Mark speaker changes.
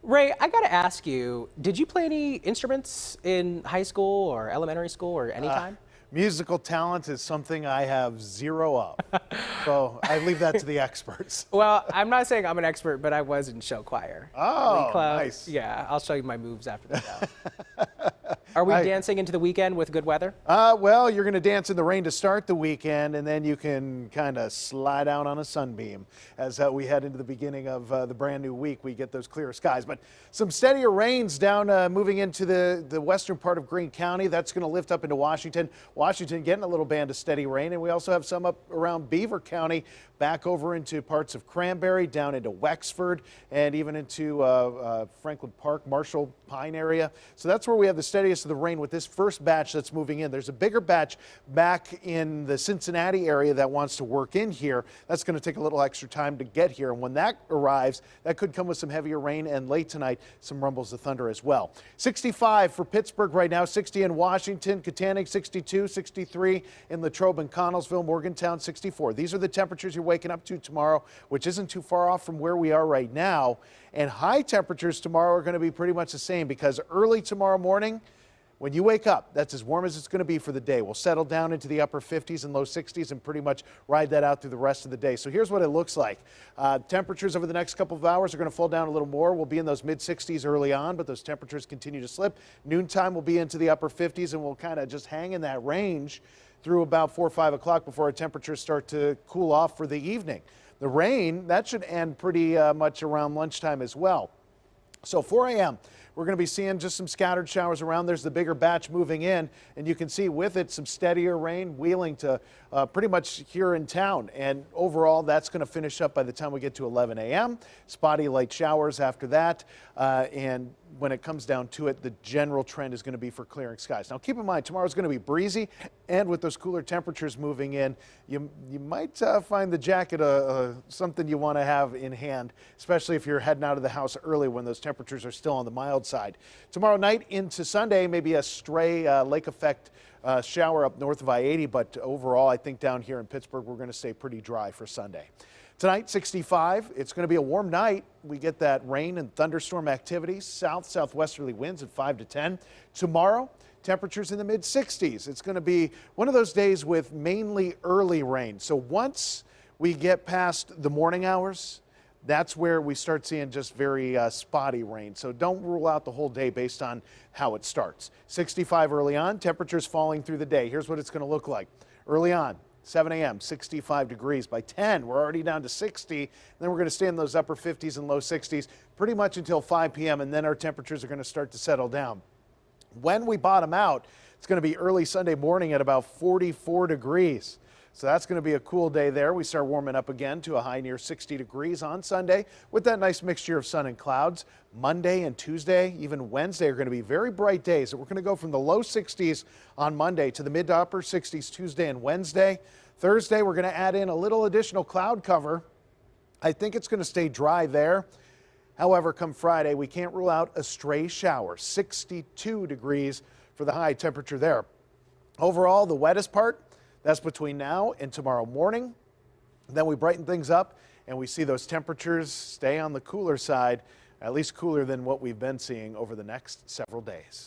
Speaker 1: Ray, I gotta ask you, did you play any instruments in high school or elementary school or any time?
Speaker 2: Musical talent is something I have zero of. So I leave that to the experts.
Speaker 1: Well, I'm not saying I'm an expert, but I was in show choir.
Speaker 2: Oh,
Speaker 1: Glee club.
Speaker 2: nice.
Speaker 1: Yeah, I'll show you my moves after the show. Are we dancing into the weekend with good weather?
Speaker 2: Well, you're going to dance in the rain to start the weekend, and then you can kind of slide out on a sunbeam. As we head into the beginning of the brand new week, we get those clear skies. But some steadier rains down moving into the western part of Greene County. That's going to lift up into Washington. Washington getting a little band of steady rain, and we also have some up around Beaver County, back over into parts of Cranberry, down into Wexford, and even into Franklin Park, Marshall, Pine area. So that's where we have the steadiest of the rain with this first batch that's moving in. There's a bigger batch back in the Cincinnati area that wants to work in here. That's going to take a little extra time to get here, and when that arrives, that could come with some heavier rain, and late tonight, some rumbles of thunder as well. 65 for Pittsburgh right now, 60 in Washington, Katanning 62, 63 in Latrobe and Connellsville, Morgantown 64. These are the temperatures you're waking up to tomorrow, which isn't too far off from where we are right now. And high temperatures tomorrow are going to be pretty much the same, because early tomorrow morning, when you wake up, that's as warm as it's going to be for the day. We'll settle down into the upper 50s and low 60s and pretty much ride that out through the rest of the day. So here's what it looks like. Temperatures over the next couple of hours are going to fall down a little more. We'll be in those mid 60s early on, but those temperatures continue to slip. Noontime will be into the upper 50s, and we'll kind of just hang in that range through about 4 or 5 o'clock before our temperatures start to cool off for the evening. The rain, that should end pretty much around lunchtime as well. So 4 a.m. we're going to be seeing just some scattered showers around. There's the bigger batch moving in, and you can see with it some steadier rain wheeling to pretty much here in town. And overall, that's going to finish up by the time we get to 11 a.m. Spotty light showers after that, and when it comes down to it, the general trend is going to be for clearing skies. Now, keep in mind, tomorrow's going to be breezy, and with those cooler temperatures moving in, you might find the jacket something you want to have in hand, especially if you're heading out of the house early when those temperatures are still on the mild side. Tomorrow night into Sunday, maybe a stray lake effect shower up north of I-80, but overall, I think down here in Pittsburgh, we're going to stay pretty dry for Sunday. Tonight, 65. It's going to be a warm night. We get that rain and thunderstorm activity, southwesterly winds at 5 to 10. Tomorrow, temperatures in the mid 60s. It's going to be one of those days with mainly early rain. So once we get past the morning hours, that's where we start seeing just very spotty rain. So don't rule out the whole day based on how it starts. 65 early on, temperatures falling through the day. Here's what it's going to look like. Early on, 7 a.m., 65 degrees. By 10, we're already down to 60. And then we're going to stay in those upper 50s and low 60s pretty much until 5 p.m. And then our temperatures are going to start to settle down. When we bottom out, it's going to be early Sunday morning at about 44 degrees. So that's going to be a cool day there. We start warming up again to a high near 60 degrees on Sunday with that nice mixture of sun and clouds. Monday and Tuesday, even Wednesday, are going to be very bright days. We're going to go from the low 60s on Monday to the mid to upper 60s Tuesday and Wednesday. Thursday, we're going to add in a little additional cloud cover. I think it's going to stay dry there. However, come Friday, we can't rule out a stray shower. 62 degrees for the high temperature there. Overall, the wettest part, that's between now and tomorrow morning. Then we brighten things up and we see those temperatures stay on the cooler side, at least cooler than what we've been seeing over the next several days.